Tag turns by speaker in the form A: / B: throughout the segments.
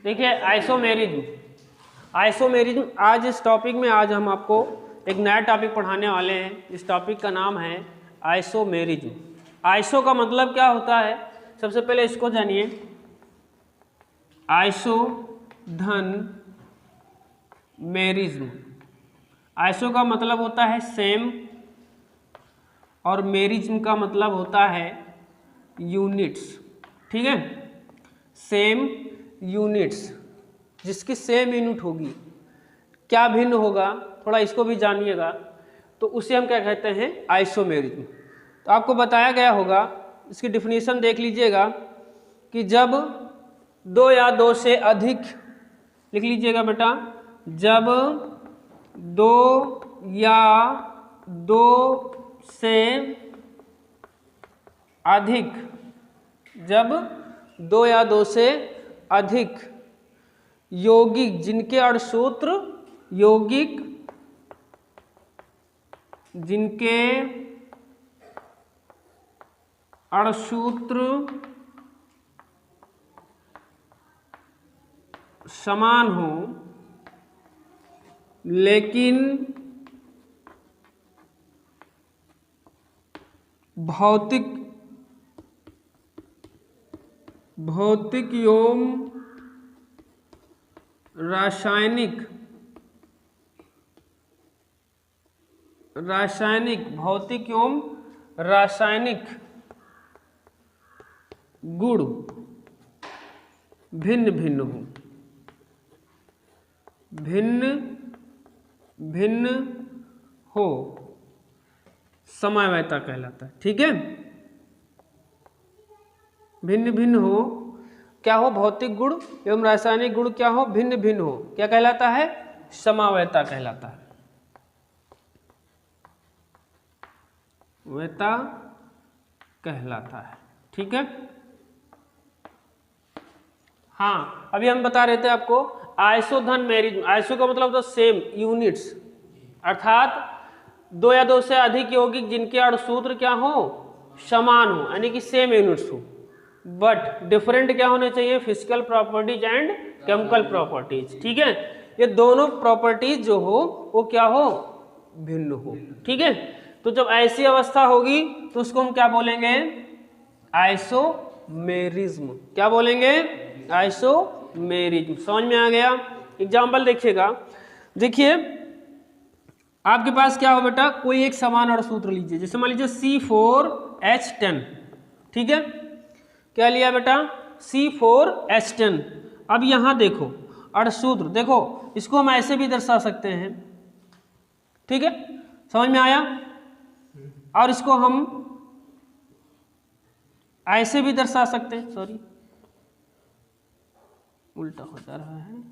A: देखिए isomerism, isomerism आज इस टॉपिक में आज हम आपको एक नया टॉपिक पढ़ाने वाले हैं। इस टॉपिक का नाम है आइसोमेरिज्म। आइसो का मतलब क्या होता है, सबसे पहले इसको जानिए। आइसो धन मेरिज्म, आइसो का मतलब होता है सेम और मेरिज्म का मतलब होता है यूनिट्स। ठीक है, सेम यूनिट्स, जिसकी सेम यूनिट होगी। क्या भिन्न होगा, थोड़ा इसको भी जानिएगा, तो उसे हम क्या कहते हैं, आइसोमेरिज्म। तो आपको बताया गया होगा, इसकी डिफिनीशन देख लीजिएगा कि जब दो या दो से अधिक, लिख लीजिएगा बेटा, जब दो या दो से अधिक, जब दो या दो से अधिक यौगिक जिनके अणुसूत्र, यौगिक जिनके अणुसूत्र समान हो लेकिन भौतिक एवं रासायनिक भौतिक एवं रासायनिक गुण भिन्न भिन्न हो, समवायता कहलाता है। ठीक है, भिन्न हो, क्या हो, भौतिक गुण एवं रासायनिक गुण क्या हो, भिन्न हो, क्या कहलाता है, समवायता कहलाता है। वैता कहलाता है। ठीक है, हाँ अभी हम बता रहे थे आपको आइसो धन मेरिज्म। आइसो का मतलब होता है सेम, यूनिट्स, अर्थात दो या दो से अधिक यौगिक जिनके अणुसूत्र क्या हो, समान हो, यानी कि सेम यूनिट्स हो, बट डिफरेंट क्या होने चाहिए, physical properties and chemical properties. ठीक है, ये दोनों प्रॉपर्टीज जो हो वो क्या हो, भिन्न हो। ठीक है, तो जब ऐसी अवस्था होगी तो उसको हम क्या बोलेंगे, आइसोमेरिज्म। क्या बोलेंगे, आइसोमेरिज्म। समझ में आ गया। एग्जाम्पल देखिएगा, देखिए आपके पास क्या हो बेटा, कोई एक समान अणुसूत्र लीजिए, जैसे मान लीजिए C4H10। ठीक है, क्या लिया बेटा, C4H10। अब यहां देखो अणुसूत्र, देखो इसको हम ऐसे भी दर्शा सकते हैं। ठीक है, समझ में आया। और इसको हम ऐसे भी दर्शा सकते हैं, सॉरी उल्टा हो जा रहा है,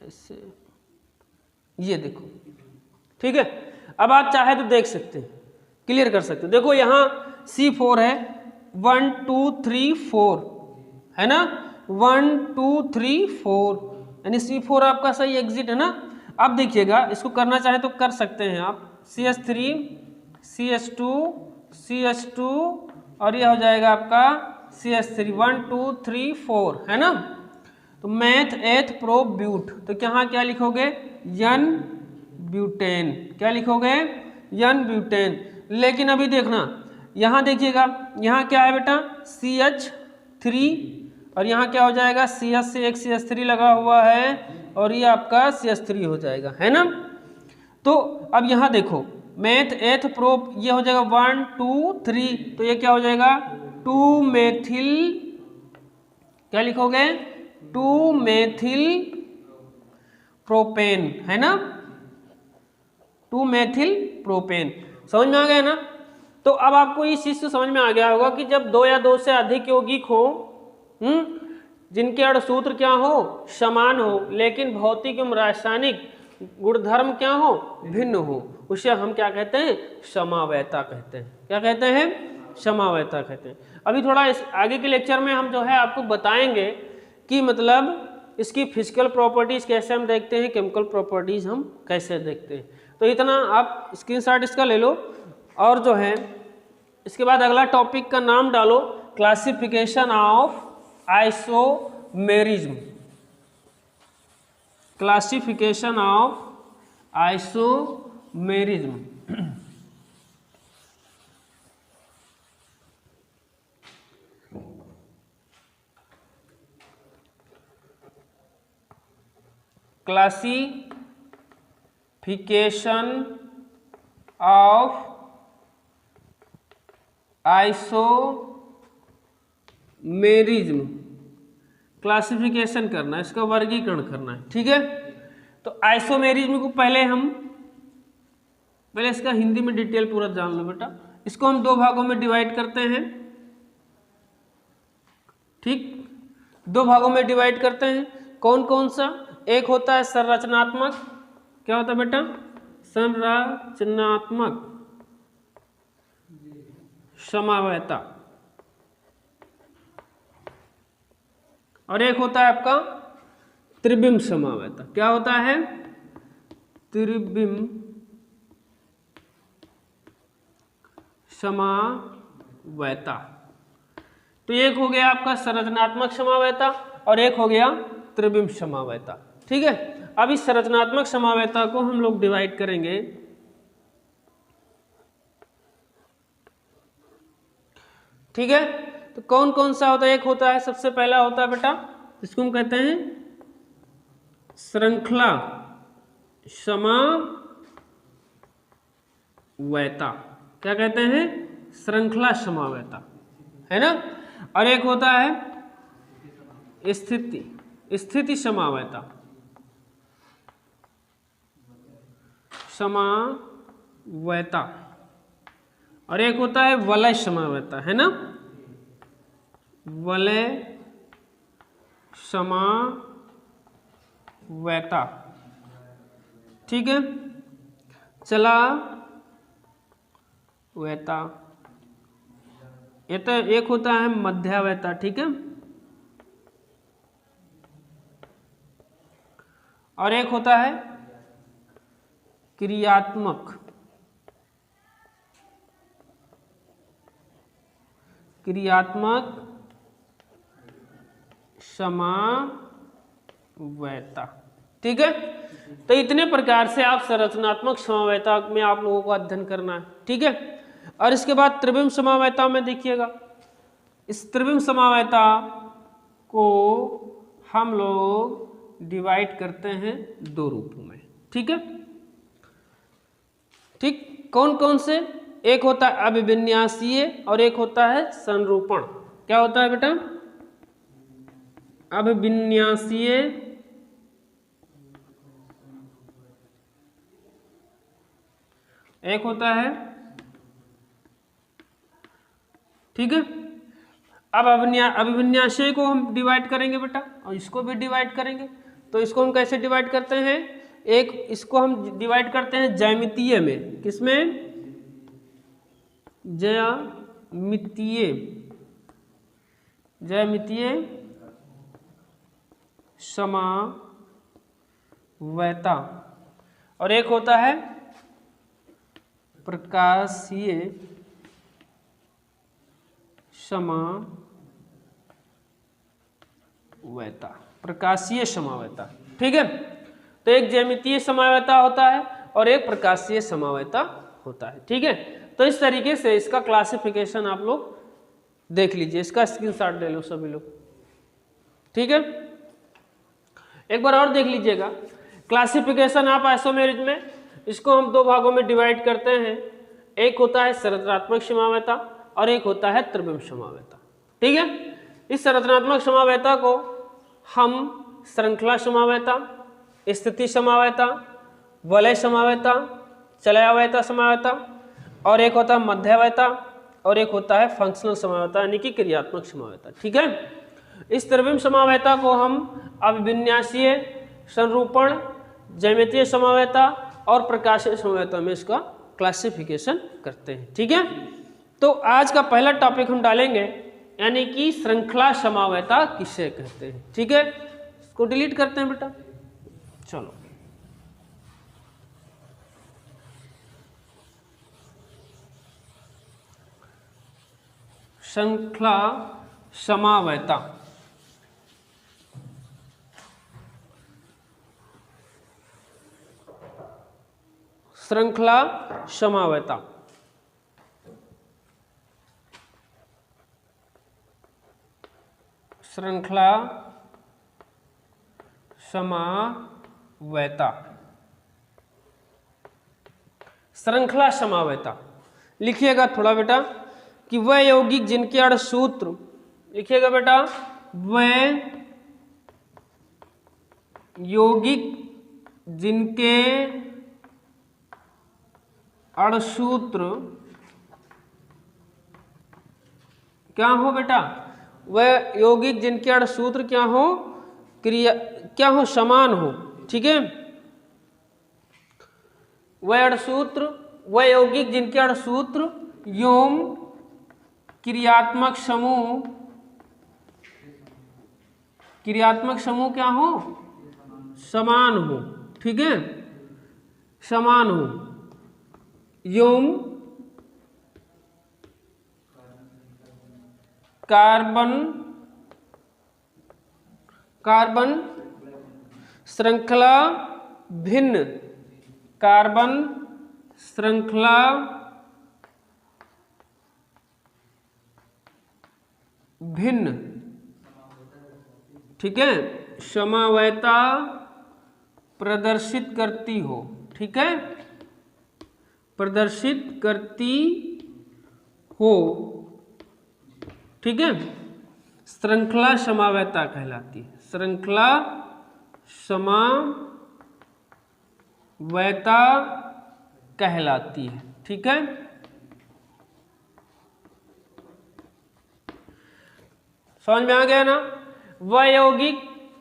A: ऐसे, ये देखो। ठीक है, अब आप चाहे तो देख सकते हैं, क्लियर कर सकते हैं। देखो यहाँ C4 है, 1 2 3 4 है ना, 1 2 3 4, यानी C4 आपका सही एग्जिट है ना। अब देखिएगा, इसको करना चाहे तो कर सकते हैं आप, CH3 CH2 CH2 और ये हो जाएगा आपका CH3, 1 2 3 4 है ना। तो मैथ एथ प्रो ब्यूट, तो यहाँ क्या लिखोगे, यन ब्यूटेन। क्या लिखोगे, यन ब्यूटेन। लेकिन अभी देखना, यहाँ देखिएगा, यहाँ क्या है बेटा, CH3 और यहाँ क्या हो जाएगा, CH से एक CH3 लगा हुआ है और ये आपका CH3 हो जाएगा, है ना। तो अब यहाँ देखो, मैथ एथ प्रो, ये हो जाएगा 1 2 3, तो ये क्या हो जाएगा, 2 मेथिल, क्या लिखोगे, 2 मेथिल प्रोपेन, है ना, 2 मेथिल प्रोपेन। समझ में आ गया ना। तो अब आपको इस चीज से समझ में आ गया होगा कि जब दो या दो से अधिक यौगिक हो, जिनके अणुसूत्र क्या हो, समान हो, लेकिन भौतिक एवं रासायनिक गुणधर्म क्या हो, भिन्न हो, उसे हम क्या कहते हैं, समवायता कहते हैं। क्या कहते हैं, समवायता कहते हैं। अभी थोड़ा इस आगे के लेक्चर में हम जो है आपको बताएंगे कि मतलब इसकी फिजिकल प्रॉपर्टीज कैसे हम देखते हैं, केमिकल प्रॉपर्टीज हम कैसे देखते हैं। तो इतना आप स्क्रीनशॉट इसका ले लो, और जो है इसके बाद अगला टॉपिक का नाम डालो, classification of isomerism. Classification of isomerism. Classification of isomerism, classification करना है, इसका वर्गीकरण करना है। ठीक है, तो आइसोमेरिज्म को पहले इसका हिंदी में डिटेल पूरा जान लो बेटा। इसको हम दो भागों में डिवाइड करते हैं। ठीक, दो भागों में डिवाइड करते हैं। कौन कौन सा? एक होता है संरचनात्मक, क्या होता है बेटा? संरचनात्मक समावयता, और एक होता है आपका त्रिबिम्ब समावयता। क्या होता है? त्रिबिम्ब समावयता। तो एक हो गया आपका संरचनात्मक समावयता और एक हो गया त्रिबिम्ब समावयता। ठीक है, अब इस संरचनात्मक समावयता को हम लोग डिवाइड करेंगे। ठीक है, तो कौन कौन सा होता है? एक होता है, सबसे पहला होता है बेटा, इसको हम कहते हैं श्रृंखला समावयता। क्या कहते हैं? श्रृंखला समावयता, है ना। और एक होता है स्थिति समावयता, और एक होता है वलय समावयता, है ना, वलय समावयता। ठीक है, चला वयता। ये तो एक होता है मध्यावयता। ठीक है, और एक होता है क्रियात्मक समावयता। ठीक है, तो इतने प्रकार से आप संरचनात्मक समावयता में आप लोगों को अध्ययन करना है। ठीक है, और इसके बाद त्रिबिम्ब समावयता में देखिएगा, इस त्रिबिम्ब समावयता को हम लोग डिवाइड करते हैं दो रूपों में। ठीक है, ठीक, कौन कौन से? एक होता है अभिविन्यासीय और एक होता है संरूपण। क्या होता है बेटा? अभिविन्यासीय एक होता है। ठीक है, अब अभिविन्यासीय को हम डिवाइड करेंगे बेटा, और इसको भी डिवाइड करेंगे। तो इसको हम कैसे डिवाइड करते हैं? एक इसको हम डिवाइड करते हैं ज्यामितीय में। किसमें? ज्यामितीय समावयता, और एक होता है प्रकाशीय समावयता, प्रकाशीय समावयता। ठीक है, तो एक ज्यामितीय समावयता होता है और एक प्रकाशीय समावयता होता है। ठीक है, तो इस तरीके से इसका क्लासिफिकेशन आप लोग देख लीजिए, इसका स्क्रीनशॉट ले लो सभी लोग। ठीक है, एक बार और देख लीजिएगा, क्लासिफिकेशन ऑफ आइसोमेरिज्म में इसको हम दो भागों में डिवाइड करते हैं। एक होता है संरचनात्मक समावयता और एक होता है त्रिबिम्ब समावयता। ठीक है, इस संरचनात्मक समावयता को हम श्रृंखला समावयता, स्थिति समावयता, वलय समावयता, चलयावयता समावयता, और एक होता है मध्यावयता, और एक होता है फंक्शनल समावयता यानी कि क्रियात्मक समावयता। ठीक है, इस त्रिबिम्ब समावयता को हम अभिविन्यासीय, संरूपण, ज्यामितीय समावयता और प्रकाशीय समावयता में इसका क्लासिफिकेशन करते हैं। ठीक है, तो आज का पहला टॉपिक हम डालेंगे, यानी कि श्रृंखला समावयता किसे कहते हैं। ठीक है, इसको डिलीट करते हैं बेटा। चलो, श्रृंखला समावयता। श्रृंखला समवायता। श्रृंखला समवायता, श्रृंखला समवायता लिखिएगा थोड़ा बेटा कि वह यौगिक जिनके अणसूत्र, लिखिएगा बेटा वह यौगिक जिनके अणसूत्र क्या हो बेटा, वह यौगिक जिनके अणसूत्र क्या हो, क्रिया क्या हो, समान हो। ठीक है, वह अणसूत्र, वह यौगिक जिनके अणसूत्र एवं क्रियात्मक समूह, क्रियात्मक समूह क्या हो, समान हो। ठीक है, समान हो एवं कार्बन कार्बन श्रृंखला भिन्न, कार्बन श्रृंखला भिन्न, ठीक है, समवायता प्रदर्शित करती हो। ठीक है, प्रदर्शित करती हो। ठीक है, श्रृंखला समवायता कहलाती है, श्रृंखला समवायता कहलाती है। ठीक है, समझ में आ गया ना। वह यौगिक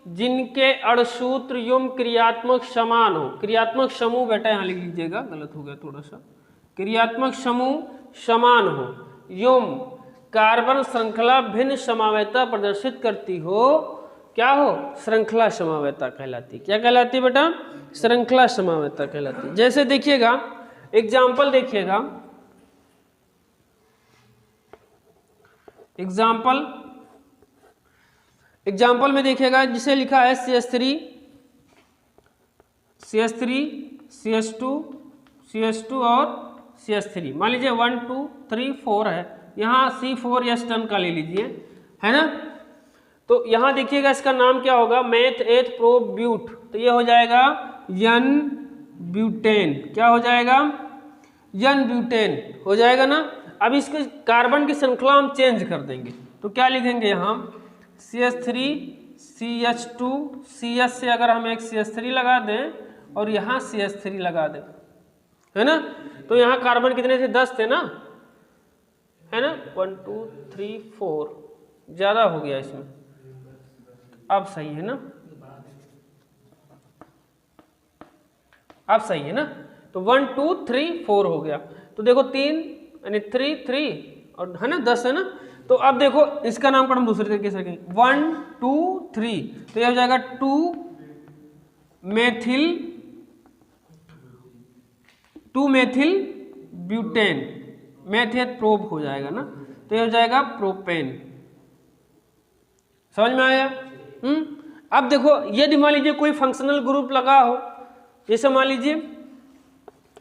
A: जिनके अणसूत्र एवं क्रियात्मक समान हो, क्रियात्मक समूह बेटा यहां लिख लीजिएगा, गलत हो गया थोड़ा सा, क्रियात्मक समूह समान हो एवं कार्बन श्रृंखला भिन्न समवायता प्रदर्शित करती हो, क्या हो, श्रृंखला समवायता कहलाती। क्या कहलाती है बेटा, श्रृंखला समवायता कहलाती। जैसे देखिएगा एग्जाम्पल, देखिएगा एग्जाम्पल में देखिएगा, जिसे लिखा है CH3 CH2 CH2 और CH3। मान लीजिए 1 2 3 4 है, यहाँ C4H टन का ले लीजिए, है ना। तो यहाँ देखिएगा इसका नाम क्या होगा, मेथ एथ प्रो ब्यूट, तो ये हो जाएगा यन ब्यूटेन। क्या हो जाएगा, यन ब्यूटेन हो जाएगा ना। अब इसके कार्बन की श्रृंखला हम चेंज कर देंगे, तो क्या लिखेंगे यहाँ CH3 CH2 CH से अगर हम एक CH3 लगा दें और यहाँ CH3 लगा दें, है ना, तो यहाँ कार्बन कितने थे, 10 थे ना, है ना, 1 2 3 4, ज्यादा हो गया इसमें, अब सही है ना, अब सही है ना। तो 1 2 3 4 हो गया, तो देखो 3 यानी 3 3 और है ना 10 है ना। तो अब देखो इसका नामकरण हम दूसरे तरीके से रखेंगे, 1 2 3, तो यह हो जाएगा 2 मेथिल ब्यूटेन, मेथेट प्रोप हो जाएगा ना, तो यह हो जाएगा प्रोपेन। समझ में आया। अब देखो यदि मान लीजिए कोई फंक्शनल ग्रुप लगा हो, जैसे मान लीजिए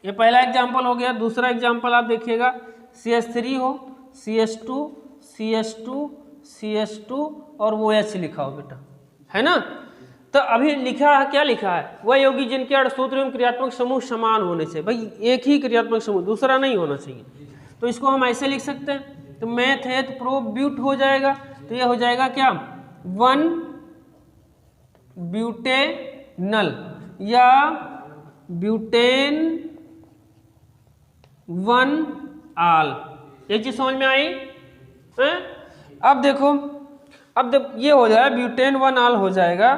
A: ये पहला एग्जांपल हो गया, दूसरा एग्जांपल आप देखिएगा CH3 हो, CH2 CH2 CH2 और वो H लिखा हो बेटा, है ना। तो अभी लिखा है, क्या लिखा है, वह यौगिक जिनके अणसूत्र एवं क्रियात्मक समूह समान होने से, भाई एक ही क्रियात्मक समूह, दूसरा नहीं होना चाहिए, तो इसको हम ऐसे लिख सकते हैं, तो मेथ एथ प्रो ब्यूट हो जाएगा, तो ये हो जाएगा क्या 1 ब्यूटेनल या ब्यूटेन 1 आल। ये चीज समझ में आई है? अब देखो, ये हो जाएगा ब्यूटेन 1 आल हो जाएगा।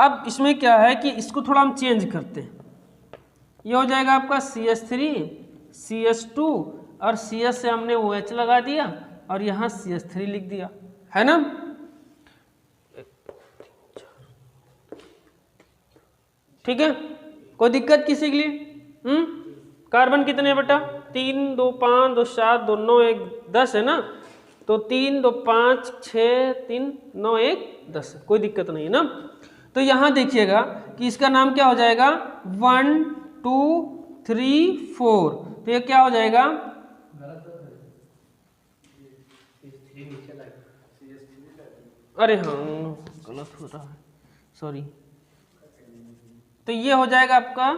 A: अब इसमें क्या है कि इसको थोड़ा हम चेंज करते हैं, ये हो जाएगा आपका CH3 CH2 और CH से हमने OH लगा दिया और यहाँ CH3 लिख दिया, है ना। ठीक है, कोई दिक्कत किसी के लिए? कार्बन कितने बेटा, 3 2 5 2 7 2 9 1 10 है ना, तो 3 2 5 6 3 9 1 10, कोई दिक्कत नहीं है ना। तो यहाँ देखिएगा कि इसका नाम क्या हो जाएगा 1 2 3 4, तो ये क्या हो जाएगा, अरे हाँ गलत हो रहा है, सॉरी, तो ये हो जाएगा आपका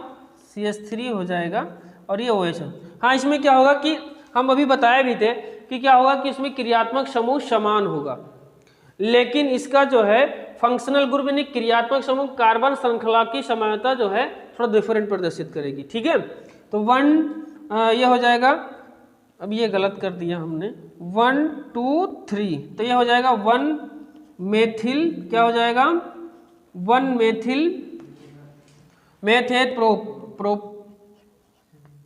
A: CH3 हो जाएगा और ये OH है। हाँ इसमें क्या होगा कि हम अभी बताए भी थे कि क्या होगा कि इसमें क्रियात्मक समूह समान होगा, लेकिन इसका जो है फंक्शनल ग्रुप यानी क्रियात्मक समूह कार्बन श्रृंखला की समानता जो है थोड़ा डिफरेंट प्रदर्शित करेगी। ठीक है, तो 1 ये हो जाएगा, अब ये गलत कर दिया हमने, 1 2 3, तो ये हो जाएगा 1 मेथिल, क्या हो जाएगा 1 मेथिल मेथेट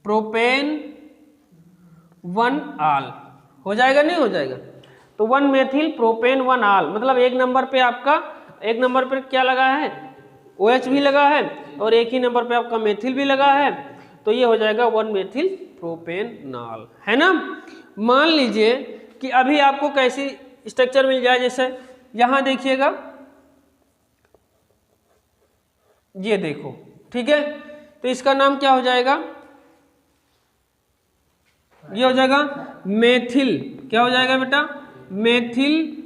A: प्रोपेन 1 आल, हो जाएगा नहीं हो जाएगा, तो 1 मेथिल प्रोपेन 1 आल, मतलब एक नंबर पे आपका, एक नंबर पे क्या लगा है, OH भी लगा है और एक ही नंबर पे आपका मेथिल भी लगा है, तो ये हो जाएगा 1 मेथिल प्रोपेन नाल, है ना। मान लीजिए कि अभी आपको कैसी स्ट्रक्चर मिल जाए, जैसे यहां देखिएगा, ये देखो, ठीक है, तो इसका नाम क्या हो जाएगा, ये हो जाएगा मेथिल, क्या हो जाएगा बेटा, मेथिल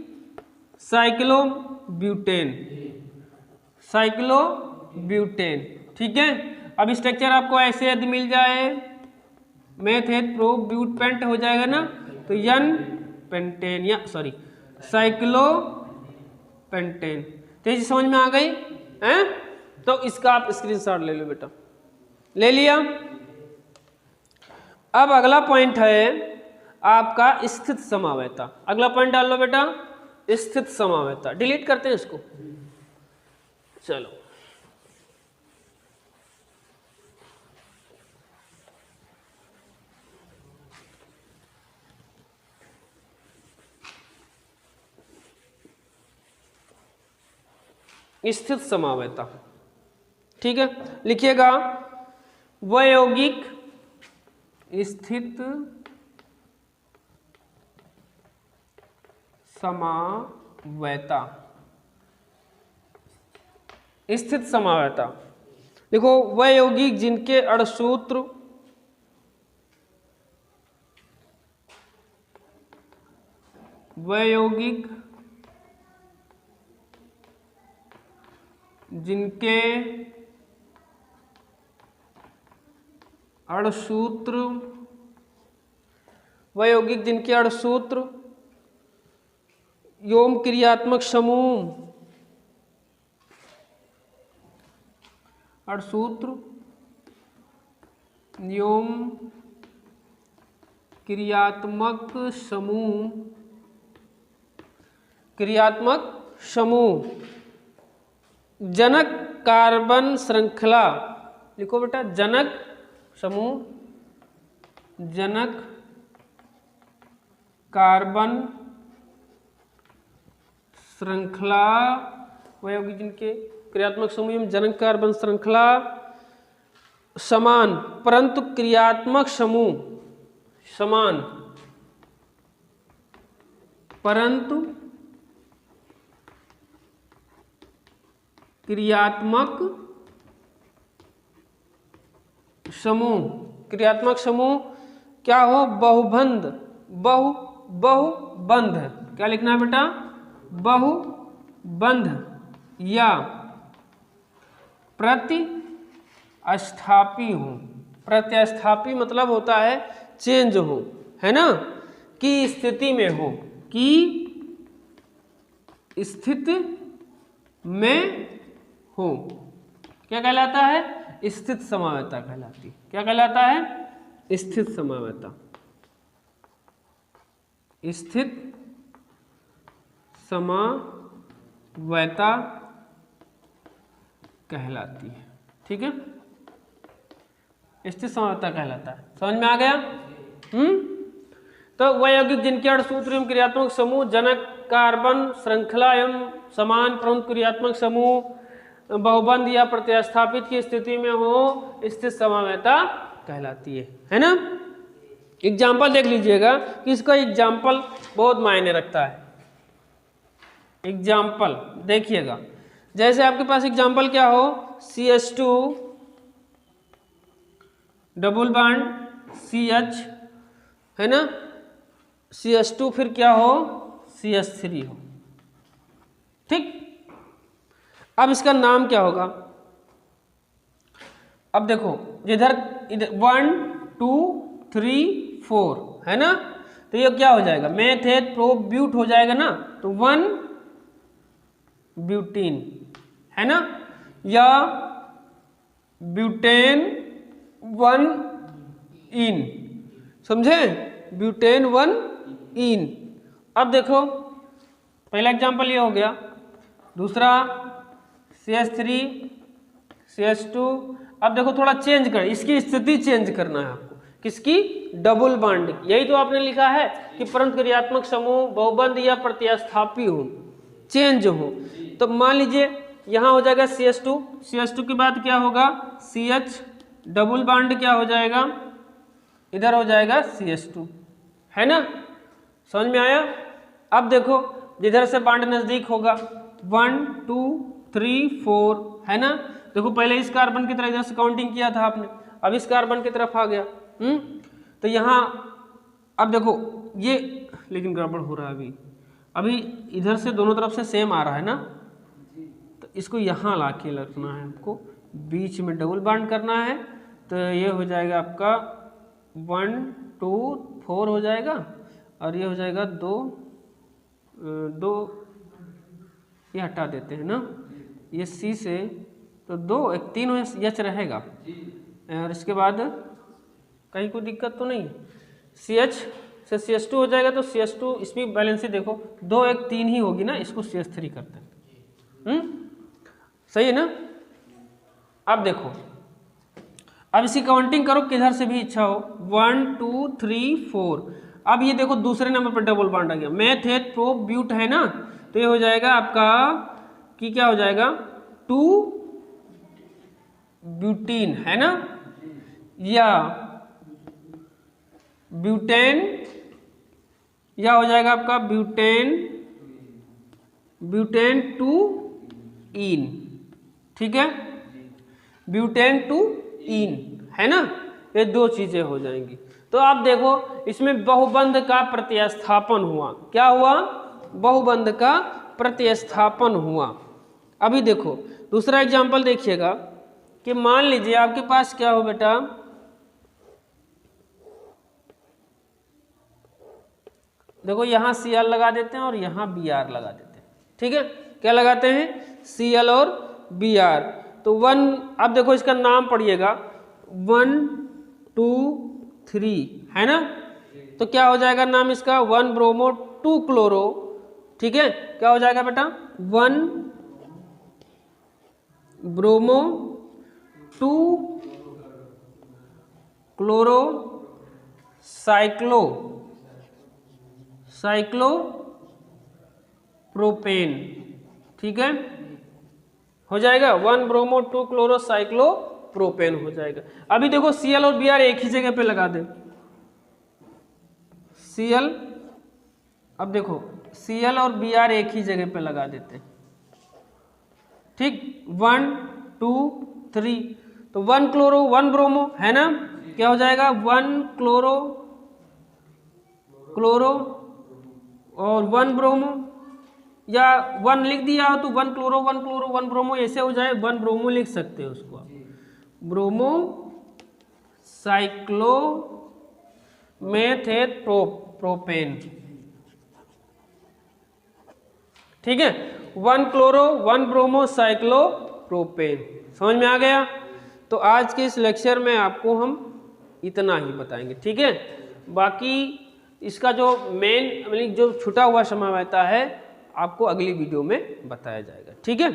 A: साइक्लोब्यूटेन, साइक्लोब्यूटेन। ठीक है, अब स्ट्रक्चर आपको ऐसे यदि मिल जाए, मेथेट प्रोब्यूटेंट हो जाएगा ना, तो यन पेंटेन या सॉरी साइक्लो पेंटेन, तो ये समझ में आ गई हैं, तो इसका आप स्क्रीनशॉट ले लो बेटा, ले लिया। अब अगला पॉइंट है आपका स्थित समावयता, अगला पॉइंट डाल लो बेटा, स्थित समावयता, डिलीट करते हैं इसको, चलो स्थित समावयता, ठीक है, लिखिएगा वयौगिक स्थित समावयता, स्थित समावयता देखो, वयौगिक जिनके अणुसूत्र वयौगिक जिनके अणुसूत्र वयौगिक जिनके अणुसूत्र योम क्रियात्मक समूह, अणुसूत्र योम क्रियात्मक समूह, क्रियात्मक समूह जनक कार्बन श्रृंखला, लिखो बेटा जनक समूह, जनक कार्बन श्रृंखला, वयौगिक जिनके क्रियात्मक समूह में जनक कार्बन श्रृंखला समान परंतु क्रियात्मक समूह समान परंतु क्रियात्मक समूह, क्रियात्मक समूह क्या हो, बहुबंध, बहुबंध, क्या लिखना है बेटा, बहुबंध या प्रतिस्थापी हो, प्रतिस्थापी मतलब होता है चेंज हो, है ना, की स्थिति में हो, की स्थिति में हो, क्या कहलाता है, स्थित समावयता कहलाती है, क्या कहलाता है, स्थित समावयता, स्थित समावयता कहलाती है, ठीक है, स्थित समावयता कहलाता है, समझ में आ गया। तो वयौगिक जिनके अणुसूत्र एवं क्रियात्मक समूह जनक कार्बन श्रृंखला एवं समान परंतु क्रियात्मक समूह बहुबंध या प्रतिस्थापित की स्थिति में हो, स्थित समावयता कहलाती है ना। एग्जाम्पल देख लीजिएगा कि इसका एग्जाम्पल बहुत मायने रखता है। एग्जाम्पल देखिएगा, जैसे आपके पास एग्जाम्पल क्या हो, CH2 डबल बॉन्ड CH है ना, CH2 फिर क्या हो, CH3 हो। ठीक, अब इसका नाम क्या होगा? अब देखो इधर 1 2 3 4 है ना, तो ये क्या हो जाएगा, मेथ एथ प्रो ब्यूट हो जाएगा ना, तो 1 ब्यूटीन है ना, या ब्यूटेन 1 इन, समझे, ब्यूटेन 1 इन। अब देखो पहला एग्जांपल ये हो गया, दूसरा CH3 CH2। अब देखो थोड़ा चेंज कर, इसकी स्थिति चेंज करना है आपको, किसकी, डबल बॉन्ड। यही तो आपने लिखा है कि परंतु क्रियात्मक समूह बहुबंध या प्रतिस्थापी हो, चेंज हो। तो मान लीजिए यहाँ हो जाएगा CH2, CH2 के बाद क्या होगा, CH, डबल बॉन्ड क्या हो जाएगा, इधर हो जाएगा CH2, है ना, समझ में आया। अब देखो जिधर से बॉन्ड नजदीक होगा 1 2 3 4 है ना, देखो पहले इस कार्बन की तरफ इधर से काउंटिंग किया था आपने, अब इस कार्बन की तरफ आ गया। तो यहाँ अब देखो ये लेकिन गड़बड़ हो रहा है, अभी इधर से दोनों तरफ से सेम आ रहा है ना, तो इसको यहाँ ला के रखना है आपको, बीच में डबल बॉन्ड करना है। तो ये हो जाएगा आपका 1 2 4 हो जाएगा, और ये हो जाएगा 2 2, ये हटा देते हैं ना, ये C से तो 2 1 3 H रहेगा, और इसके बाद कहीं कोई दिक्कत तो नहीं, CH से CH2 हो जाएगा, तो CH2 इसमें बैलेंस ही देखो 2 1 3 ही होगी ना, इसको CH3 करते हैं। सही है ना। अब देखो, अब इसकी काउंटिंग करो किधर से भी इच्छा हो, 1 2 3 4। अब ये देखो दूसरे नंबर पर डबल बॉन्ड आ गया, मेथ एथ प्रो ब्यूट है ना, तो ये हो जाएगा आपका कि क्या हो जाएगा, 2 ब्यूटीन है ना, या ब्यूटेन, या हो जाएगा आपका ब्यूटेन 2 इन, ठीक है, ब्यूटेन 2 इन है ना, ये दो चीजें हो जाएंगी। तो आप देखो इसमें बहुबंध का प्रतिस्थापन हुआ, क्या हुआ, बहुबंध का प्रतिस्थापन हुआ। अभी देखो दूसरा एग्जांपल देखिएगा कि मान लीजिए आपके पास क्या हो बेटा, देखो यहाँ Cl लगा देते हैं और यहाँ Br लगा देते हैं, ठीक है, क्या लगाते हैं, Cl और Br। तो 1, अब देखो इसका नाम पढ़िएगा 1 2 3 है ना, तो क्या हो जाएगा नाम इसका, 1 ब्रोमो 2 क्लोरो, ठीक है, क्या हो जाएगा बेटा, 1 ब्रोमो 2 क्लोरो साइक्लोप्रोपेन, ठीक है, हो जाएगा 1 ब्रोमो 2 क्लोरो साइक्लोप्रोपेन हो जाएगा। अभी देखो Cl और Br एक ही जगह पे लगा दे, Cl, अब देखो Cl और Br एक ही जगह पे लगा देते हैं, ठीक, 1 2 3, तो 1 क्लोरो 1 ब्रोमो है ना, क्या हो जाएगा, 1 क्लोरो और 1 ब्रोमो, या 1 लिख दिया हो तो 1 क्लोरो 1 ब्रोमो ऐसे हो जाए, 1 ब्रोमो लिख सकते हैं उसको आप, ब्रोमो साइक्लो मेथेट प्रोपेन, ठीक है, 1 क्लोरो 1 ब्रोमो साइक्लो प्रोपेन। समझ में आ गया। तो आज के इस लेक्चर में आपको हम इतना ही बताएंगे, ठीक है, बाकी इसका जो मेन मतलब जो छुटा हुआ समावैता है आपको अगली वीडियो में बताया जाएगा, ठीक है।